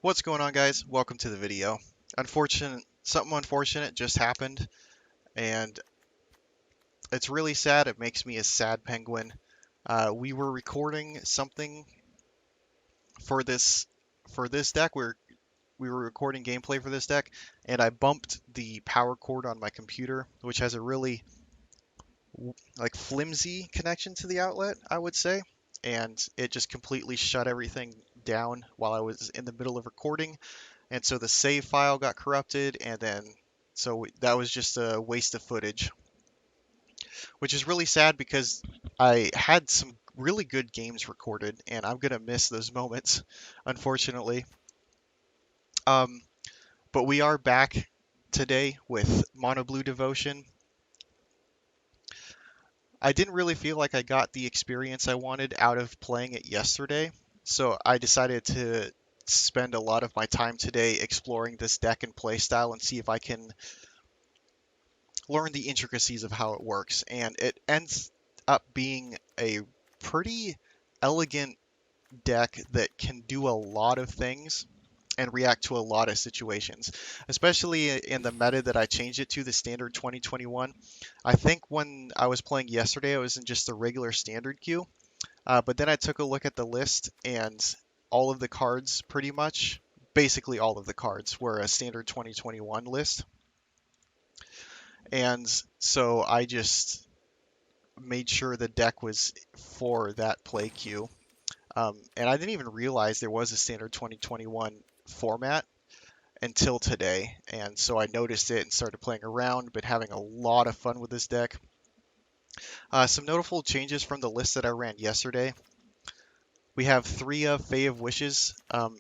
What's going on, guys? Welcome to the video. Something unfortunate just happened, and it's really sad. It makes me a sad penguin. We were recording something for this deck. We were recording gameplay for this deck, and I bumped the power cord on my computer, which has a really like flimsy connection to the outlet, I would say, and it just completely shut everything down while I was in the middle of recording. And so the save file got corrupted, and then that was just a waste of footage, which is really sad because I had some really good games recorded, and I'm gonna miss those moments, unfortunately. Um, but we are back today with Mono Blue Devotion. I didn't really feel like I got the experience I wanted out of playing it yesterday, so I decided to spend a lot of my time today exploring this deck and playstyle and see if I can learn the intricacies of how it works, and it ends up being a pretty elegant deck that can do a lot of things and react to a lot of situations, especially in the meta that I changed it to, the standard 2021. I think when I was playing yesterday, I was in just the regular standard queue, but then I took a look at the list, and all of the cards, pretty much, basically all of the cards, were a standard 2021 list. And so I just made sure the deck was for that play queue. And I didn't even realize there was a standard 2021 format until today. And so I noticed it and started playing around, but having a lot of fun with this deck. Some notable changes from the list that I ran yesterday. We have three of Fae of Wishes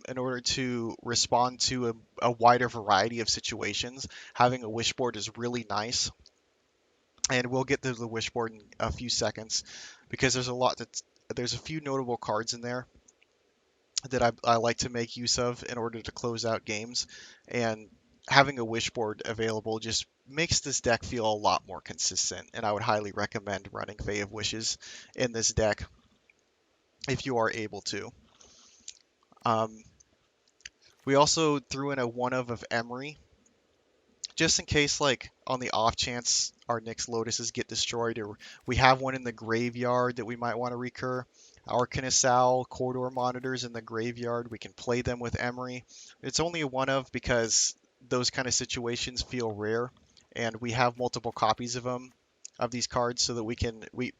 in order to respond to a wider variety of situations. Having a wish board is really nice. And we'll get to the wish board in a few seconds because there's a few notable cards in there that I like to make use of in order to close out games, and having a wish board available just makes this deck feel a lot more consistent, and I would highly recommend running Fae of Wishes in this deck if you are able to. Um, we also threw in a one of Emery, just in case, like on the off chance our Nyx Lotuses get destroyed, or we have one in the graveyard that we might want to recur. Arcanisal corridor monitors in the graveyard, we can play them with Emery. It's only a one of because those kind of situations feel rare, and we have multiple copies of them, of these cards, so that we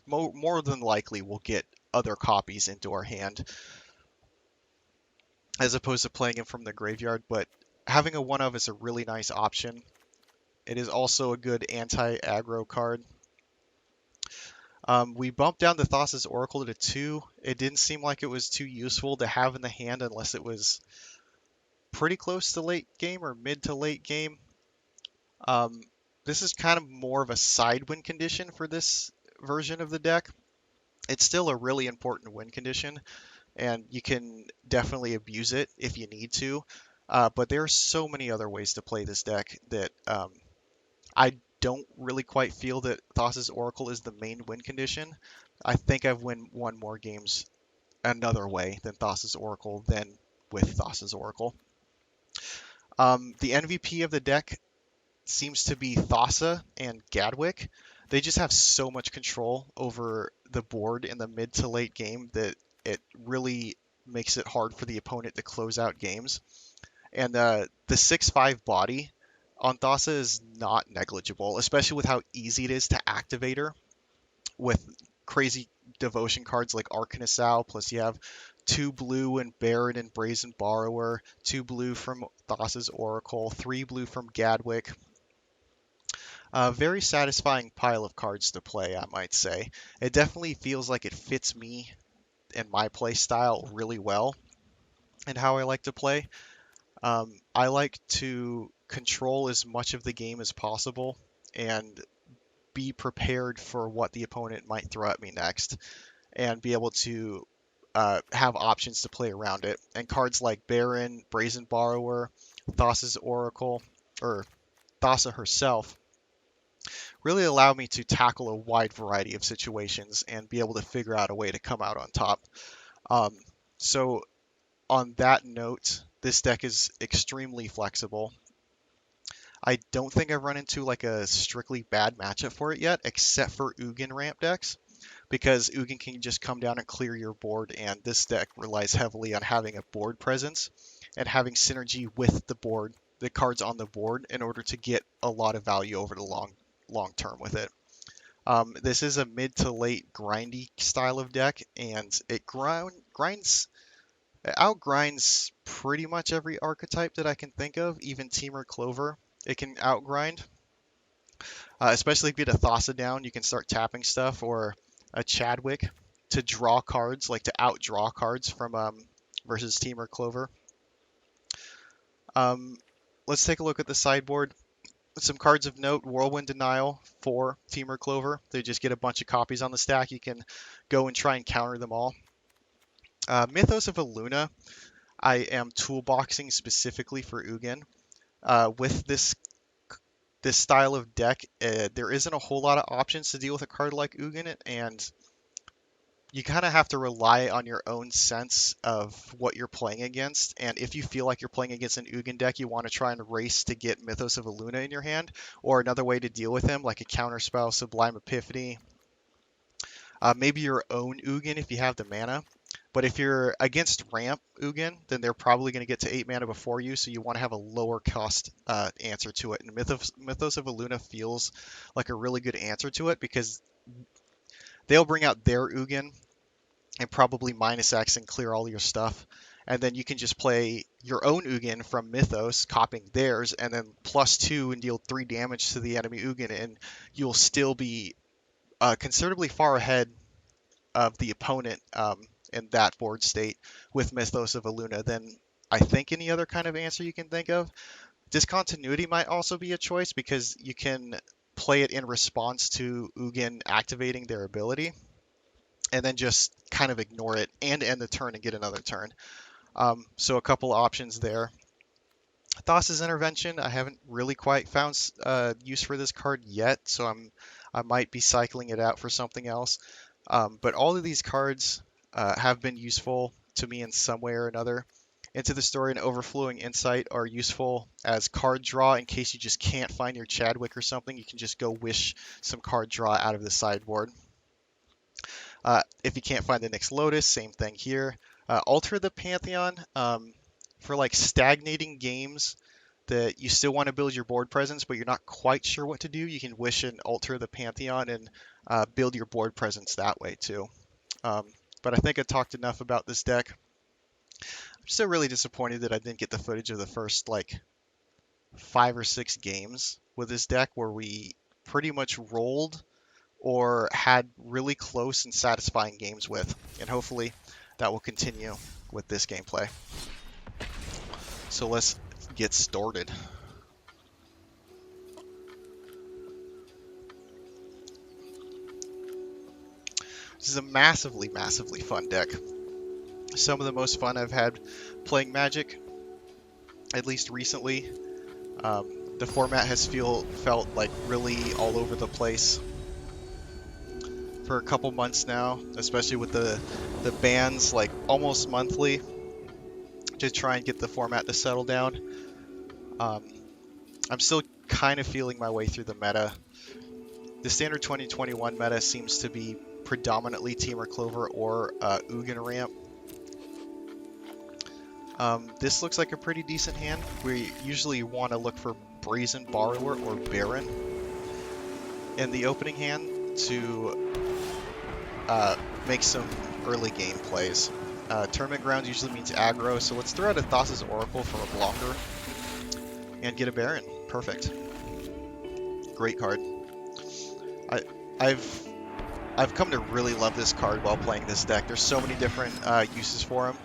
more than likely will get other copies into our hand as opposed to playing them from the graveyard. But having a one of is a really nice option. It is also a good anti-aggro card. We bumped down the Thassa's Oracle to 2. It didn't seem like it was too useful to have in the hand unless it was pretty close to late game or mid to late game. Um, this is kind of more of a side win condition for this version of the deck. It's still a really important win condition, and you can definitely abuse it if you need to. But there are so many other ways to play this deck that I don't really quite feel that Thassa's Oracle is the main win condition. I think I've won more games another way than Thassa's Oracle than with Thassa's Oracle. The MVP of the deck seems to be Thassa and Gadwick. They just have so much control over the board in the mid to late game that it really makes it hard for the opponent to close out games. And the 6/5 body on Thassa is not negligible, especially with how easy it is to activate her with crazy devotion cards like Arcanisal, plus you have 2 blue and Baron and Brazen Borrower, 2 blue from Thassa's Oracle, 3 blue from Gadwick. A very satisfying pile of cards to play, I might say. It definitely feels like it fits me and my play style really well and how I like to play. I like to control as much of the game as possible and be prepared for what the opponent might throw at me next and be able to have options to play around it. And cards like Baron, Brazen Borrower, Thassa's Oracle, or Thassa herself really allow me to tackle a wide variety of situations and be able to figure out a way to come out on top. Um, so on that note, this deck is extremely flexible. I don't think I've run into like a strictly bad matchup for it yet, except for Ugin ramp decks, because Ugin can just come down and clear your board, and this deck relies heavily on having a board presence and having synergy with the board, the cards on the board, in order to get a lot of value over the long term with it. This is a mid to late grindy style of deck, and it outgrinds pretty much every archetype that I can think of, even Temur Clover. It can outgrind, especially if you get a Thassa down, you can start tapping stuff, or a Chadwick to draw cards, like to outdraw cards from versus Temur Clover. Let's take a look at the sideboard. Some cards of note: Whirlwind Denial for Temur Clover. They just get a bunch of copies on the stack. You can go and try and counter them all. Mythos of Aluna, I am toolboxing specifically for Ugin. With this style of deck, there isn't a whole lot of options to deal with a card like Ugin, and you kind of have to rely on your own sense of what you're playing against. And if you feel like you're playing against an Ugin deck, you want to try and race to get Mythos of Aluna in your hand, or another way to deal with him, like a Counterspell, Sublime Epiphany, maybe your own Ugin if you have the mana. But if you're against ramp Ugin, then they're probably going to get to 8 mana before you, so you want to have a lower cost answer to it. And Mythos of Aluna feels like a really good answer to it, because they'll bring out their Ugin and probably -X and clear all your stuff. And then you can just play your own Ugin from Mythos, copying theirs, and then +2 and deal 3 damage to the enemy Ugin, and you'll still be considerably far ahead of the opponent in that board state with Mythos of Aluna than I think any other kind of answer you can think of. Discontinuity might also be a choice, because you can play it in response to Ugin activating their ability, and then just kind of ignore it and end the turn and get another turn. So a couple options there. Thassa's Intervention, I haven't really quite found use for this card yet, so I might be cycling it out for something else. But all of these cards have been useful to me in some way or another. Into the Story and Overflowing Insight are useful as card draw in case you just can't find your Chadwick or something. You can just go wish some card draw out of the sideboard. If you can't find the Nyx Lotus, same thing here. Alter the Pantheon, for like stagnating games that you still want to build your board presence, but you're not quite sure what to do, you can wish and alter the Pantheon and build your board presence that way too. But I think I talked enough about this deck. I'm still really disappointed that I didn't get the footage of the first like 5 or 6 games with this deck, where we pretty much rolled or had really close and satisfying games with, and hopefully that will continue with this gameplay. So let's get started. This is a massively fun deck. Some of the most fun I've had playing Magic, at least recently. The format has felt like really all over the place for a couple months now, especially with the bans like almost monthly, to try and get the format to settle down. I'm still kind of feeling my way through the meta. The standard 2021 meta seems to be predominantly Temur Clover or Ugin ramp. This looks like a pretty decent hand. We usually want to look for Brazen Borrower or Baron in the opening hand to make some early game plays. Tournament Grounds usually means aggro, so let's throw out a Thassa's Oracle for a blocker and get a Baron. Perfect. Great card. I've come to really love this card while playing this deck. There's so many different uses for him.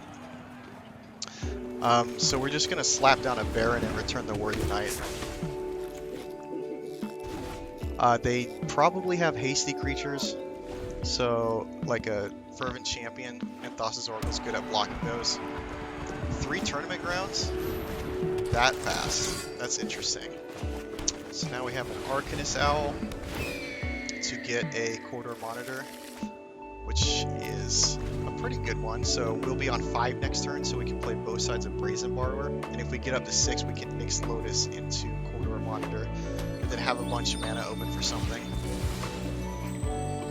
So we're just going to slap down a Baron and return the Worthy Knight. They probably have hasty creatures, so like a Fervent Champion, and Thassa's Oracle is good at blocking those. 3 Tournament Grounds? That fast. That's interesting. So now we have an Arcanist Owl to get a Corridor Monitor, which is a pretty good one. So we'll be on 5 next turn, so we can play both sides of Brazen Borrower. And if we get up to 6, we can Nyx Lotus into Corridor Monitor, and then have a bunch of mana open for something.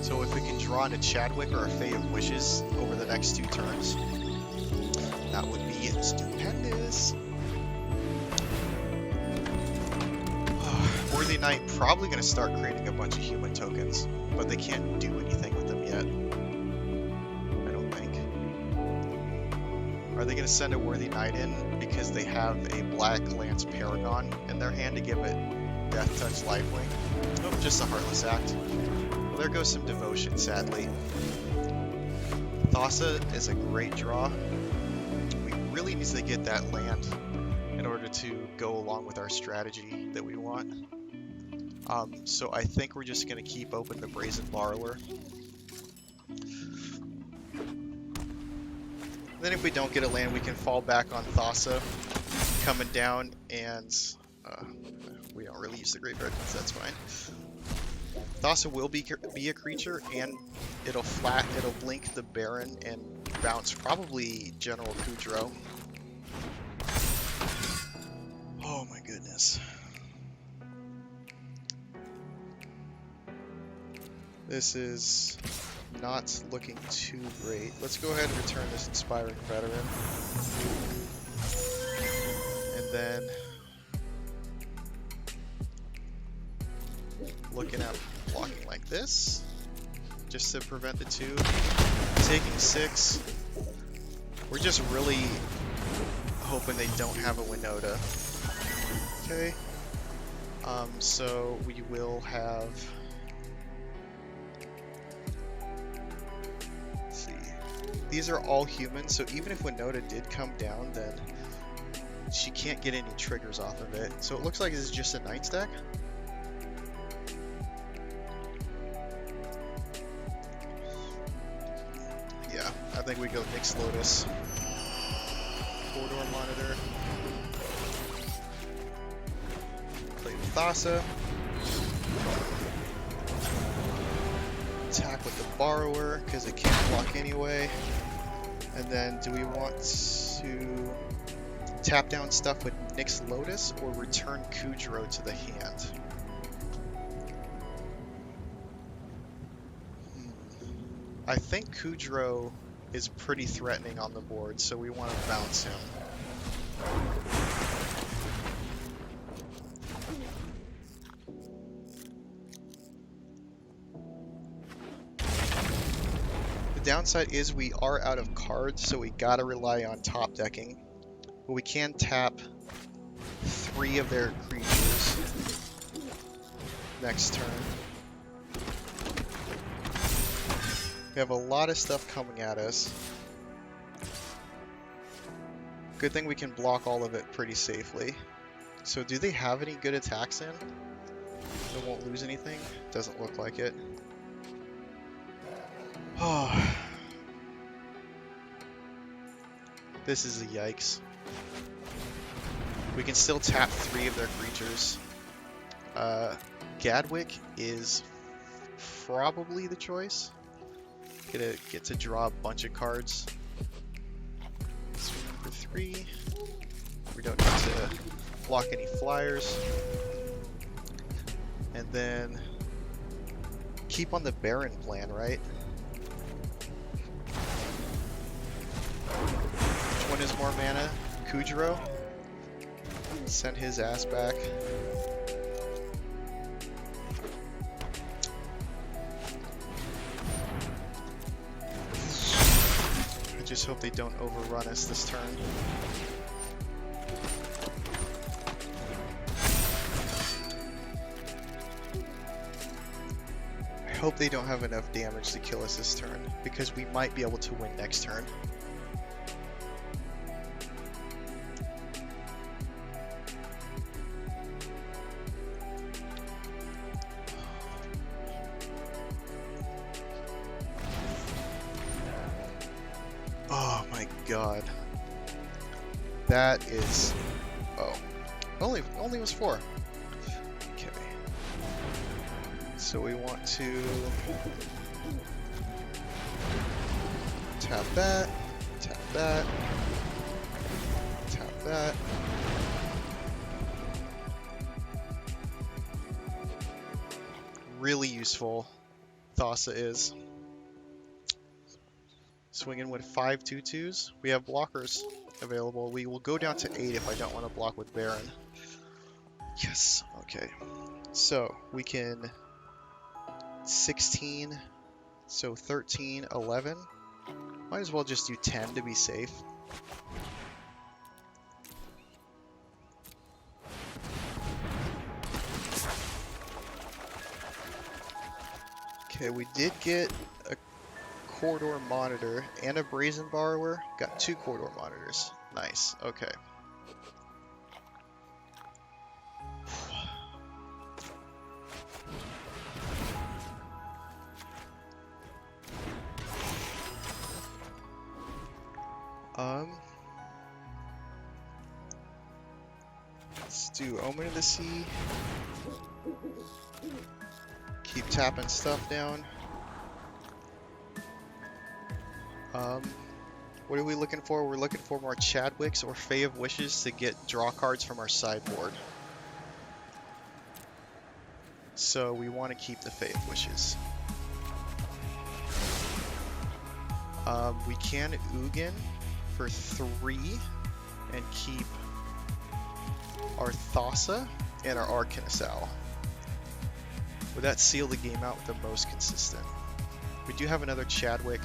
So if we can draw into Chadwick or a Fae of Wishes over the next 2 turns, that would be stupendous. Worthy Knight probably going to start creating a bunch of human tokens, but they can't do anything with them yet. I don't think. Are they going to send a Worthy Knight in because they have a Black Lance Paragon in their hand to give it Death Touch Lifelink? Nope, just a Heartless Act. Well, there goes some Devotion, sadly. Thassa is a great draw. We really need to get that land in order to go along with our strategy that we want. So I think we're just going to keep open the Brazen Borrower. Then if we don't get a land, we can fall back on Thassa coming down, and we don't really use the graveyard, so that's fine. Thassa will be a creature, and it'll blink the Baron and bounce probably General Kudro. Oh my goodness. This is not looking too great. Let's go ahead and return this Inspiring Veteran. And then looking at blocking like this, just to prevent the 2. Taking 6. We're just really hoping they don't have a Winota. Okay. So we will have... These are all humans, so even if Winota did come down, then she can't get any triggers off of it. So it looks like this is just a Knight's deck. Yeah, I think we go Nyx Lotus. Corridor Monitor. Play with Thassa. Attack with the Borrower, because it can't block anyway. And then, do we want to tap down stuff with Nyx Lotus, or return Kudro to the hand? I think Kudro is pretty threatening on the board, so we want to bounce him. The downside is we are out of cards, so we gotta rely on top decking. But we can tap 3 of their creatures next turn. We have a lot of stuff coming at us. Good thing we can block all of it pretty safely. So do they have any good attacks in? They won't lose anything? Doesn't look like it. Oh. This is a yikes. We can still tap 3 of their creatures. Gadwick is probably the choice. Get to draw a bunch of cards. Swing for 3. We don't need to block any flyers. And then keep on the Baron plan, right? Which one is more mana? Kudro? Send his ass back. I just hope they don't overrun us this turn. I hope they don't have enough damage to kill us this turn, because we might be able to win next turn. Oh my god. That is... Oh. Only was 4. Okay. So we want to... Tap that, tap that, tap that. Really useful Thassa is. Swinging with 5 2/2s. We have blockers available. We will go down to 8 if I don't want to block with Baron. Yes, okay. So we can 16, so 13, 11. Might as well just do 10 to be safe. Okay, we did get a corridor monitor and a brazen borrower. Got 2 corridor monitors. Nice, okay. Let's do Omen of the Sea. Keep tapping stuff down. What are we looking for? We're looking for more Chadwicks or Fae of Wishes to get draw cards from our sideboard. So we want to keep the Fae of Wishes. We can Ugin for 3 and keep our Thassa and our Arcanisal. Would that seal the game out with the most consistent? We do have another Chadwick.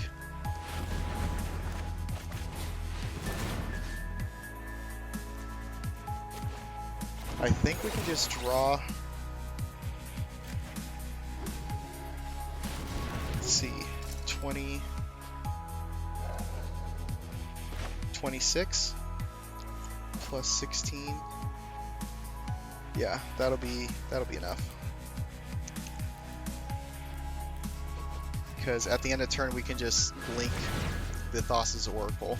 I think we can just draw. Let's see, 20, 26 plus 16. Yeah, that'll be enough. Because at the end of turn we can just blink the Thassa's Oracle.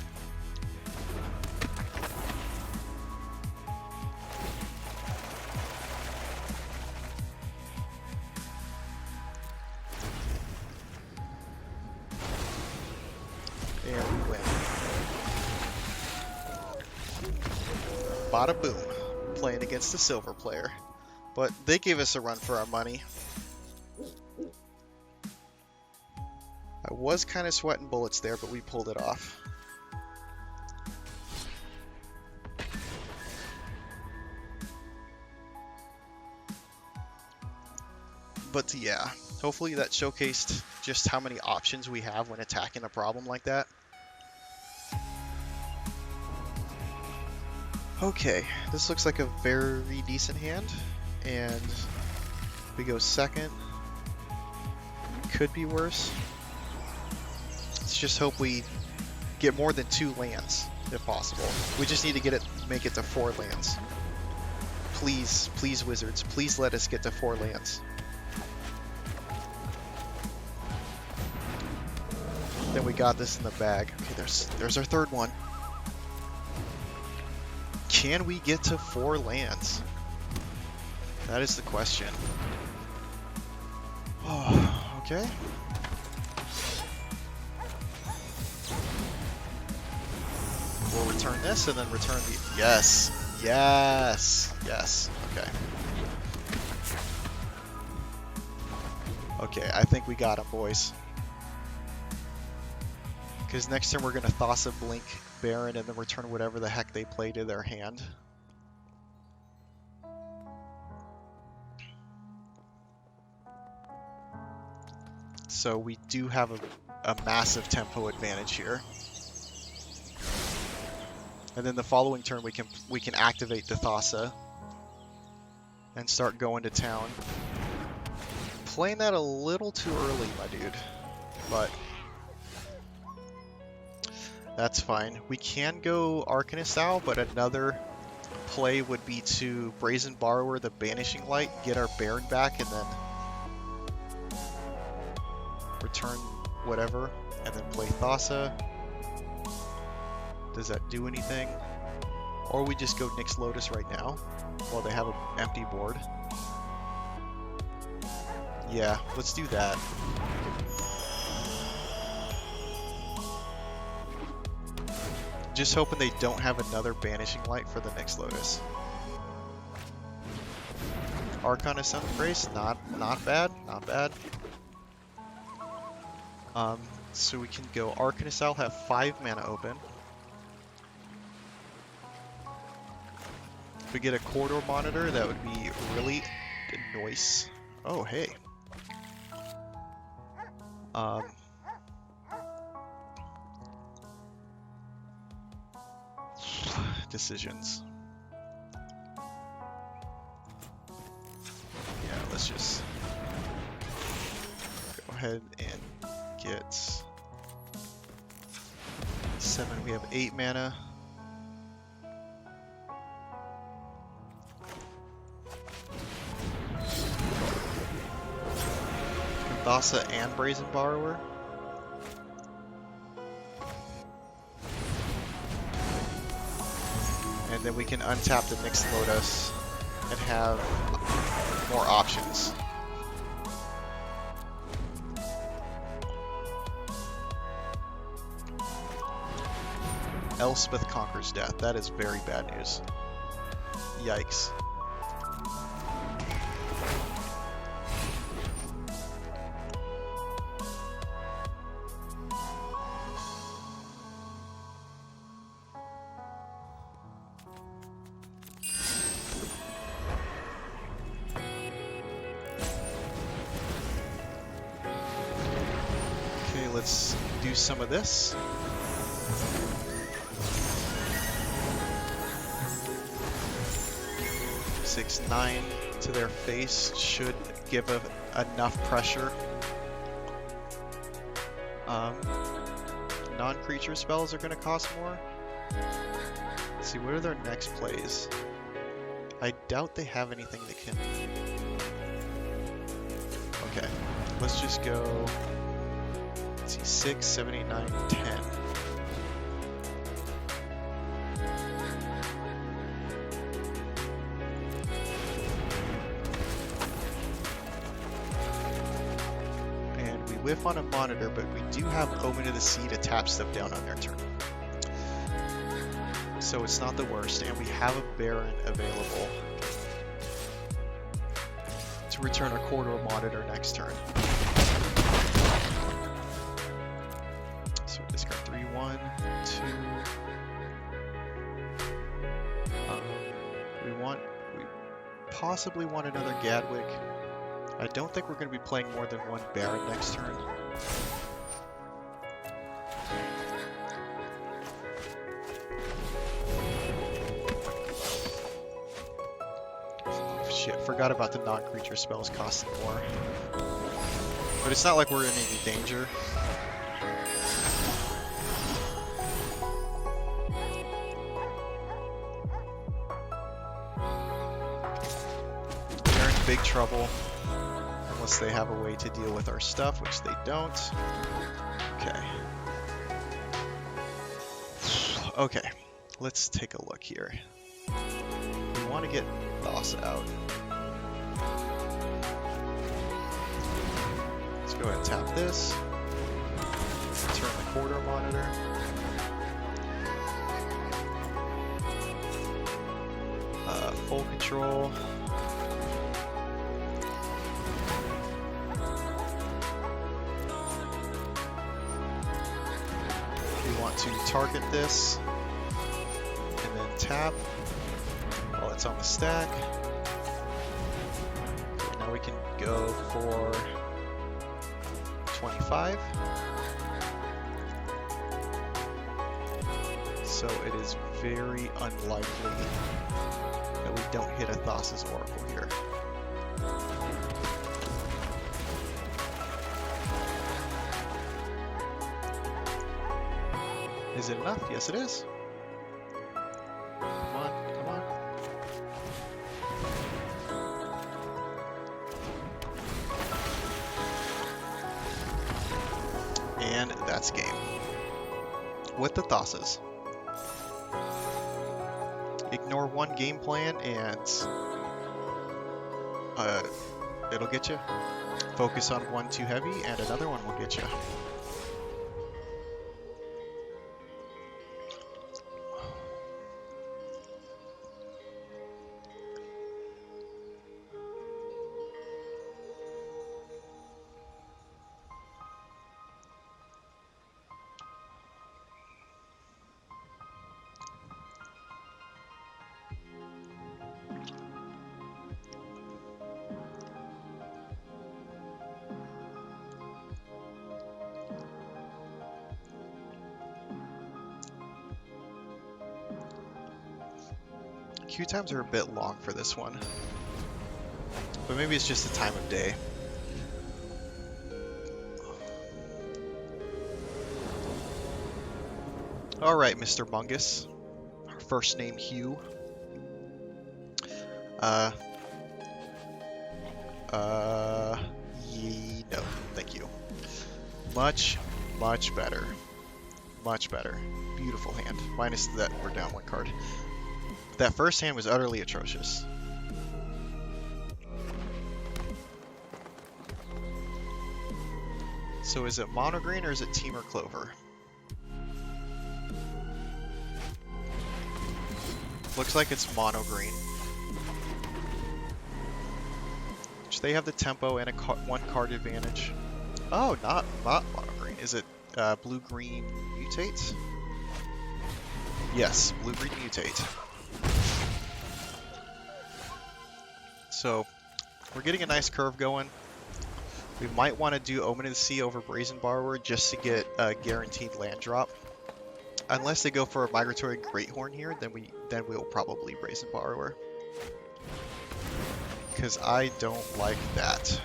And we win. Bada boom. Playing against the silver player. But they gave us a run for our money. I was kind of sweating bullets there, but we pulled it off. But yeah, hopefully that showcased just how many options we have when attacking a problem like that. Okay, this looks like a very decent hand, and we go second. Could be worse. Let's just hope we get more than 2 lands, if possible. We just need to make it to 4 lands. Please, please, Wizards, please let us get to 4 lands. Then we got this in the bag. Okay, there's our 3rd one. Can we get to 4 lands? That is the question. Oh, okay. We'll return this and then return the... Yes! Yes! Yes! Okay. Okay, I think we got him, boys. Because next turn we're going to Thassa blink Baron and then return whatever the heck they play to their hand. So we do have a massive tempo advantage here. And then the following turn we can activate the Thassa and start going to town. Playing that a little too early, my dude, but that's fine. We can go Arcanisal, but another play would be to Brazen Borrower the Banishing Light, get our Baron back, and then return whatever, and then play Thassa. Does that do anything? Or we just go Nyx Lotus right now, while they have an empty board. Yeah, let's do that. Just hoping they don't have another Banishing Light for the next Lotus. Archon of Sunbrace, not bad, not bad. So we can go Arcanist. I'll have 5 mana open. If we get a Corridor Monitor, that would be really nice. Oh, hey. Decisions. Yeah, let's just go ahead and get 7. We have 8 mana. Thassa and Brazen Borrower. And then we can untap the next Lotus and have more options. Elspeth Conquers Death. That is very bad news. Yikes. Let's do some of this. Six, 9 to their face should give enough pressure. Non-creature spells are going to cost more. Let's see, what are their next plays? I doubt they have anything that can... Okay, let's just go... Let's see, 6, 7, 8, 9, 10. And we whiff on a monitor, but we do have Omen of the Sea to tap stuff down on their turn. So it's not the worst, and we have a Baron available to return a Corridor Monitor next turn. So we discard 3, 1, 2. We possibly want another Gadwick. I don't think we're going to be playing more than 1 Baron next turn. Shit, forgot about the non-creature spells costing more. But it's not like we're in any danger. They're in big trouble. Unless they have a way to deal with our stuff, which they don't. Okay. Okay, let's take a look here. We want to get Thassa out. Let's go ahead and tap this. Turn the Corridor Monitor. Full control. We want to target this and then tap while it's on the stack. Okay, now we can go for 25. So it is very unlikely that we don't hit a Thassa's Oracle here. Is it enough? Yes, it is. Come on, come on. And that's game. With the Thassas. Ignore one game plan and it'll get you. Focus on one too heavy and another one will get you. queue times are a bit long for this one. But maybe it's just the time of day. Alright, Mr. Mungus. First name Hugh. No, thank you. Much better. Much better. Beautiful hand. Minus that we're down one card. That first hand was utterly atrocious. So is it mono green or is it team or clover? Looks like it's mono green. Which they have the tempo and a one card advantage. Oh, not mono green. Is it blue green mutate? Yes, blue green mutate. So we're getting a nice curve going. We might want to do Omen of the Sea over Brazen Borrower just to get a guaranteed land drop. Unless they go for a Migratory Greathorn here, then we'll probably Brazen Borrower. Because I don't like that.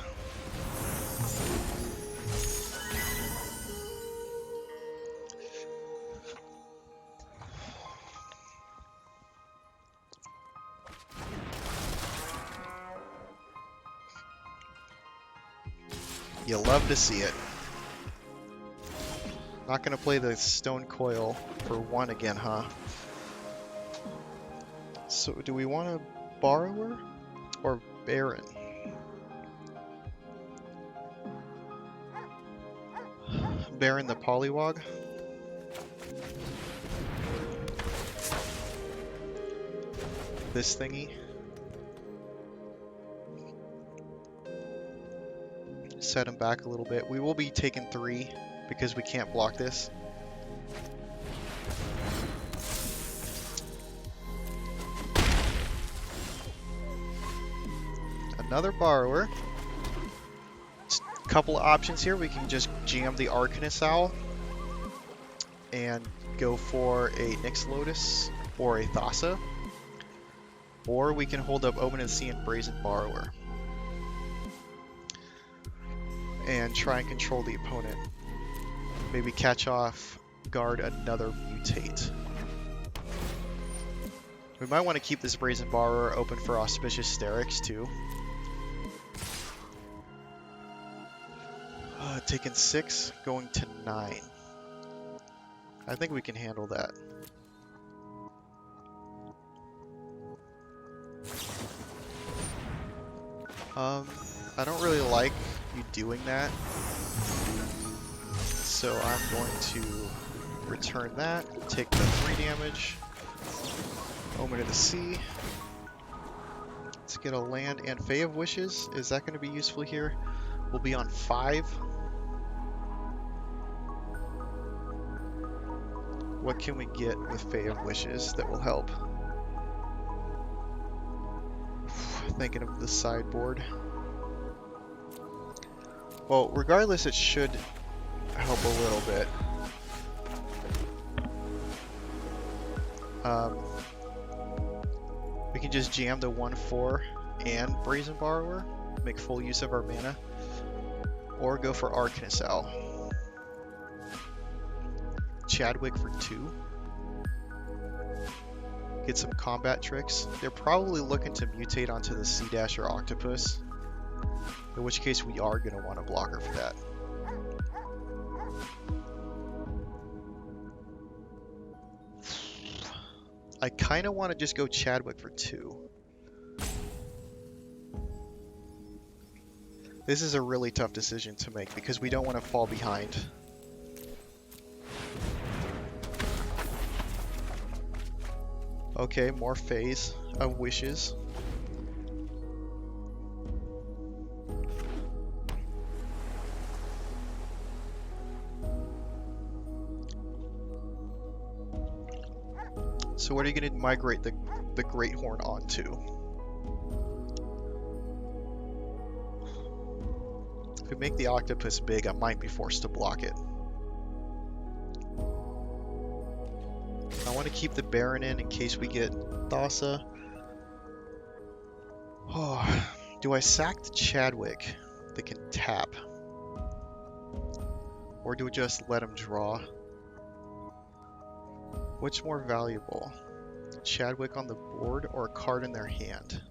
You love to see it. Not gonna play the Stone Coil for 1 again, huh? So do we want a Borrower or Baron? Baron the Polywog. This thingy. Set him back a little bit. We will be taking 3 because we can't block this. Another Borrower. Couple of options here. We can just jam the Arcanist Owl and go for a Nyx Lotus or a Thassa. Or we can hold up Omen of the Sea and Brazen Borrower and try and control the opponent. Maybe catch off guard another mutate. We might want to keep this Brazen Borrower open for Auspicious Sterix too. Taking 6, going to 9. I think we can handle that. I don't really like you doing that, so I'm going to return that, take the 3 damage, Omen of the Sea. Let's get a land and Fae of Wishes. Is that going to be useful here? We'll be on 5. What can we get with Fae of Wishes that will help? Thinking of the sideboard. Well, regardless, it should help a little bit. We can just jam the 1/4 and Brazen Borrower, make full use of our mana, or go for Arcanist Owl. Chadwick for 2. Get some combat tricks. They're probably looking to mutate onto the Sea Dash or Octopus, in which case we are going to want a blocker for that. I kind of want to just go Chadwick for 2. This is a really tough decision to make because we don't want to fall behind. Okay, more Faes of Wishes. So what are you going to migrate the Greathorn onto? If we make the Octopus big, I might be forced to block it. I want to keep the Baron in case we get Thassa. Oh, do I sack the Chadwick that can tap? Or do we just let him draw? Which more valuable? Chadwick on the board or a card in their hand?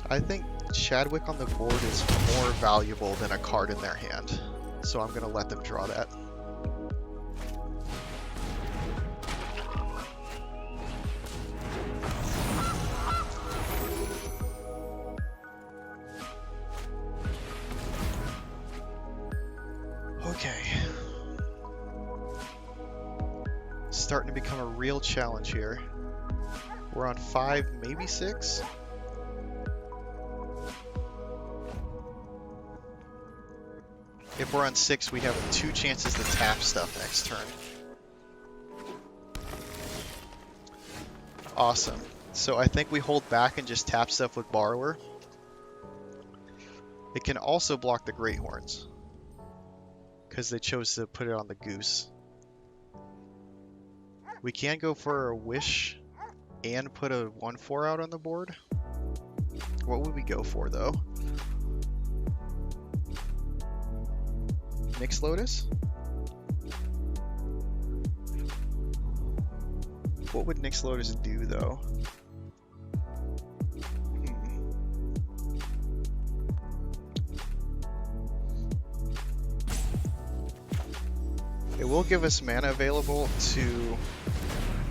I think Chadwick on the board is more valuable than a card in their hand. So I'm going to let them draw that. Okay. Starting to become a real challenge here. We're on 5, maybe 6. If we're on 6, we have 2 chances to tap stuff next turn. Awesome. So I think we hold back and just tap stuff with Borrower. It can also block the Great Horns, because they chose to put it on the Goose. We can go for a Wish and put a 1/4 out on the board. What would we go for, though? Nyx Lotus? What would Nyx Lotus do, though? It will give us mana available to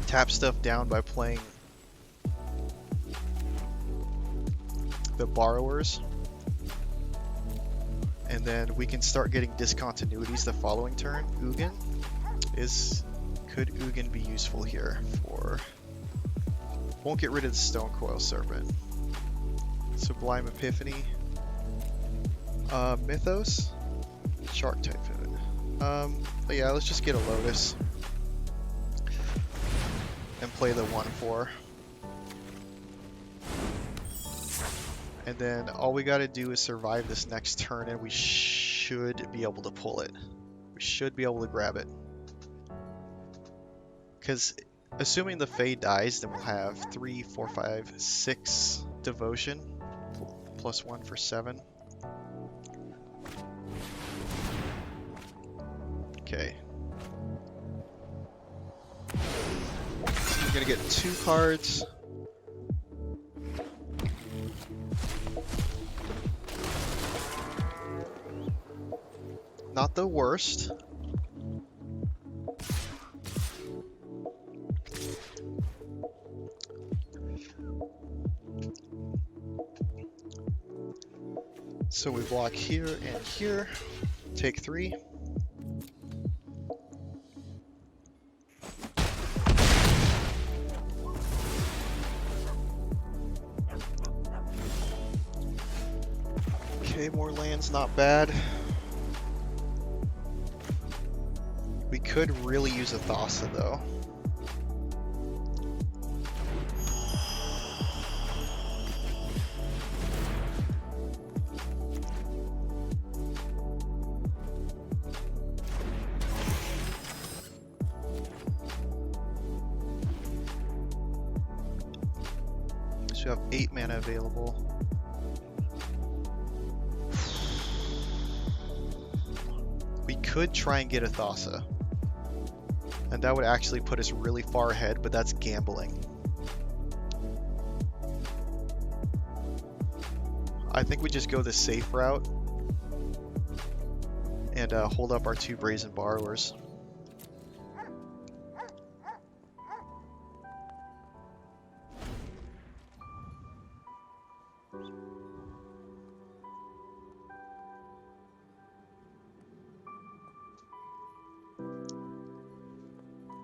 tap stuff down by playing the Borrowers. And then we can start getting discontinuities the following turn. Ugin could Ugin be useful here for... Won't get rid of the Stonecoil Serpent. Sublime Epiphany. Mythos. Shark Typhoon. But yeah, let's just get a Lotus. And play the 1/4. And then all we gotta do is survive this next turn and we should be able to pull it. We should be able to grab it. Because assuming the Fade dies, then we'll have 3, 4, 5, 6 Devotion. Plus 1 for 7. Okay. So we're gonna get 2 cards. Not the worst. So we block here and here. Take 3. Okay, more lands, not bad. We could really use a Thassa though. So we have 8 mana available. We could try and get a Thassa. And that would actually put us really far ahead, but that's gambling. I think we just go the safe route and hold up our 2 Brazen Borrowers.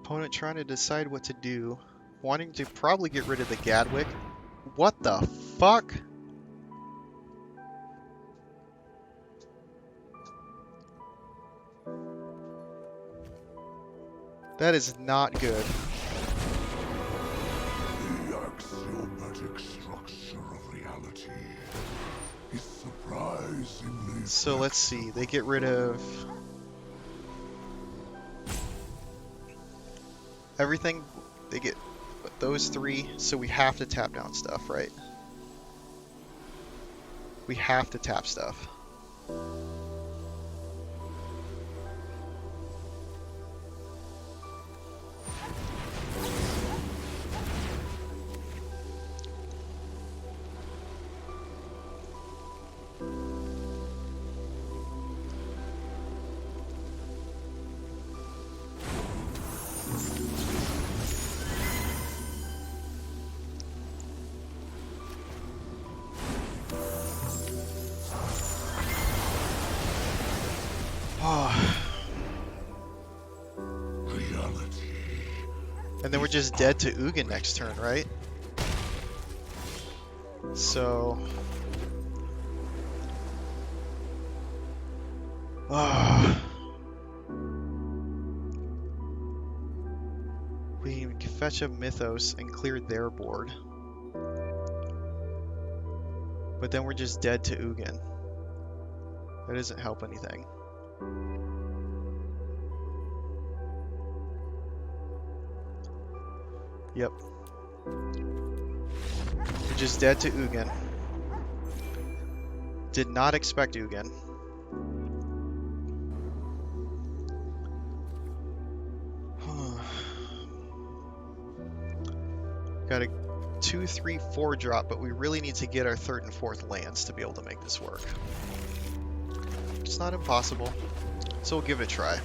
Opponent trying to decide what to do. Wanting to probably get rid of the Gadwick. What the fuck? That is not good. The axiomatic structure of reality is surprisingly... So let's see. They get rid of... everything. They get But those three, so we have to tap down stuff, right? We have to tap stuff. Reality. And then we're just dead to Ugin next turn, right? So... we can fetch a Mythos and clear their board. But then we're just dead to Ugin. That doesn't help anything. Yep. We're just dead to Ugin. Did not expect Ugin. Got a 2, 3, 4 drop, but we really need to get our 3rd and 4th lands to be able to make this work. It's not impossible, so we'll give it a try.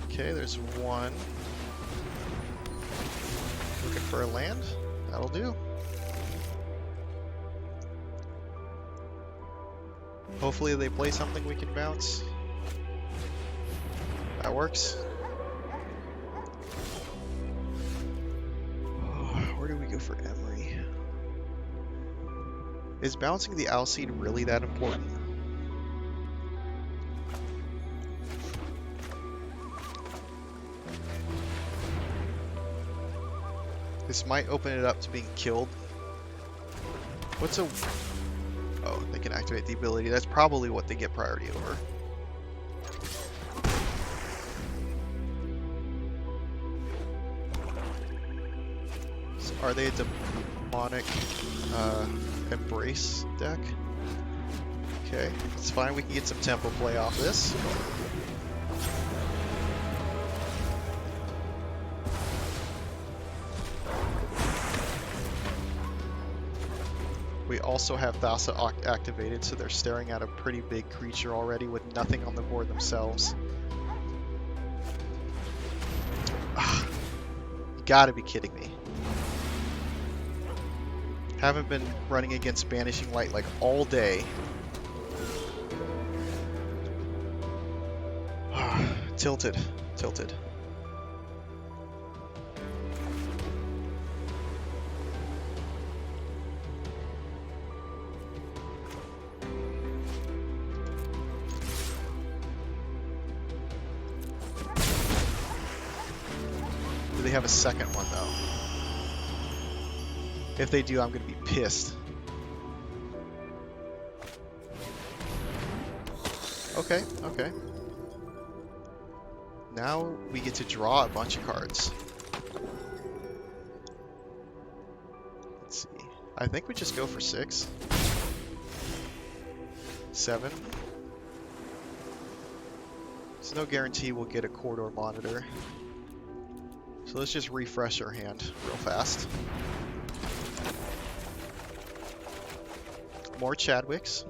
Okay, there's one. Looking for a land? That'll do. Hopefully they play something we can bounce. That works. Where do we go for Emery? Is bouncing the Alseed really that important? This might open it up to being killed. What's a... Oh, they can activate the ability. That's probably what they get priority over. So are they a demonic embrace deck? Okay, it's fine. We can get some tempo play off this. We also have Thassa activated, so they're staring at a pretty big creature already with nothing on the board themselves. You gotta be kidding me. Haven't been running against Banishing Light like all day. Tilted. Tilted. Do they have a second one, though? If they do, I'm going to be pissed. Okay, okay. Now we get to draw a bunch of cards. Let's see. I think we just go for 6. 7. There's no guarantee we'll get a corridor monitor. So let's just refresh our hand real fast. More Chadwicks.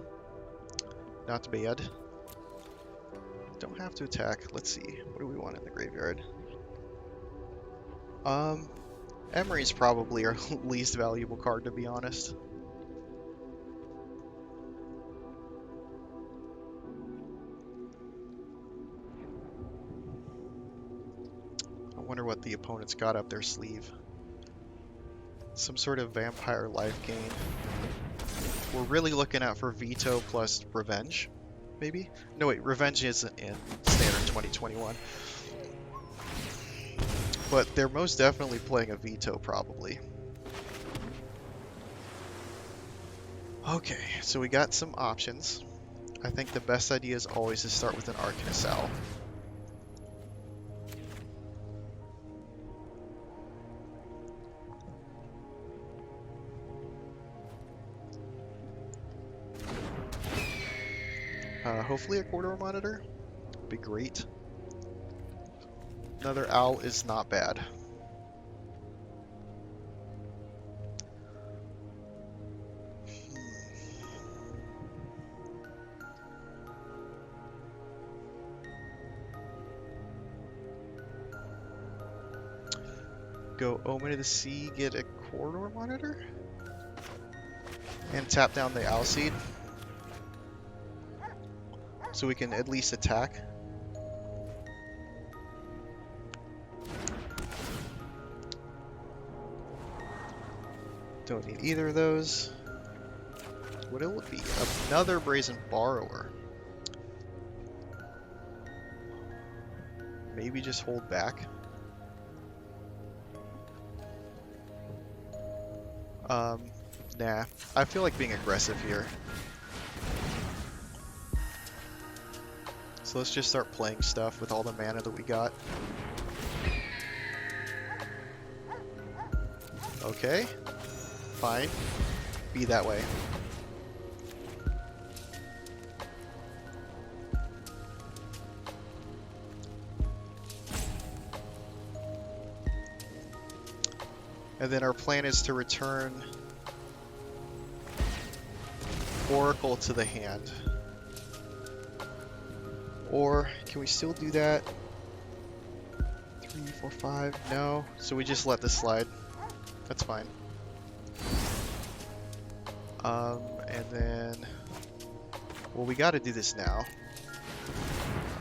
Not bad. Don't have to attack. Let's see. What do we want in the graveyard? Emery's probably our least valuable card, to be honest. I wonder what the opponent's got up their sleeve. Some sort of vampire life gain. We're really looking out for veto plus revenge, maybe? No, wait, revenge isn't in standard 2021. But they're most definitely playing a veto, probably. Okay, so we got some options. I think the best idea is always to start with an Arcanist Owl. Hopefully a corridor monitor would be great. Another owl is not bad. Go Omen of the Sea, get a corridor monitor? And tap down the owl seed. So we can at least attack. Don't need either of those. What'll it be? Another Brazen Borrower. Maybe just hold back. Nah. I feel like being aggressive here. So let's just start playing stuff with all the mana that we got. Okay. Fine. Be that way. And then our plan is to return Oracle to the hand. Or can we still do that? 3, 4, 5. No. So we just let this slide. That's fine. And then, well, we got to do this now.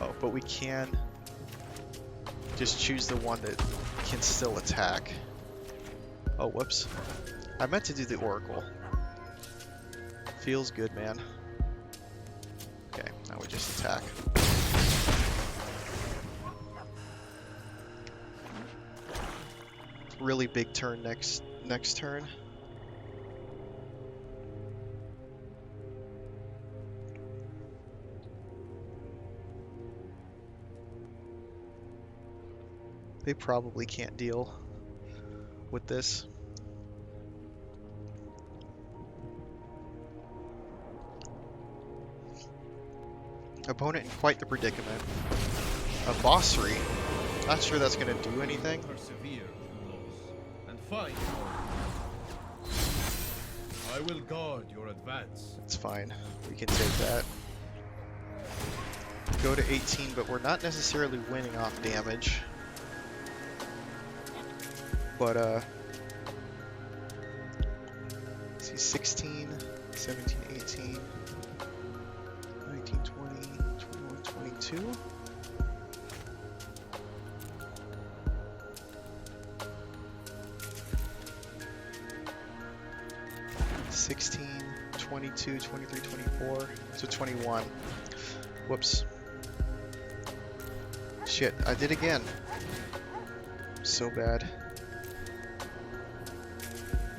Oh, but we can just choose the one that can still attack. Oh, whoops. I meant to do the Oracle. Feels good, man. Okay, now we just attack. Really big turn next turn. They probably can't deal with this. Opponent in quite the predicament. A Bossery. Not sure that's going to do anything. Persevere, fools, and fight. I will guard your advance. It's fine. We can take that. Go to 18, but we're not necessarily winning off damage. But, see, 16, 17, 18, 19, 20, 21, 22. $16, 22, 23, 24, so 21. Whoops. Shit, I did again. So bad.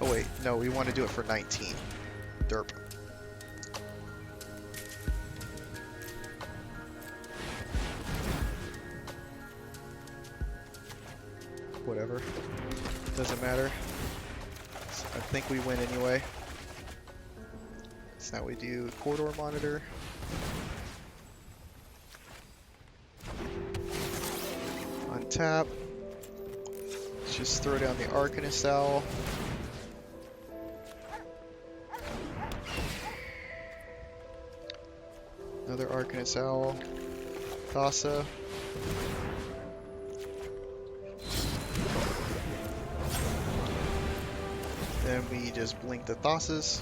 Oh wait, no, we want to do it for 19. Derp. Whatever. Doesn't matter. I think we win anyway. So now we do corridor monitor. Untap. Let's just throw down the Arcanist Owl. Another Arcanist Owl. Thassa. Then we just blink the Thassa's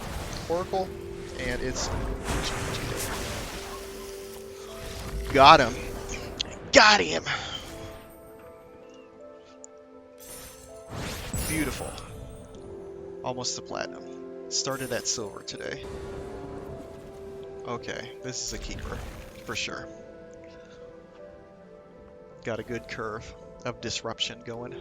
Oracle, and it's... Got him! Got him! Beautiful. Almost to platinum. Started at silver today. Okay, this is a keeper, for sure. Got a good curve of disruption going.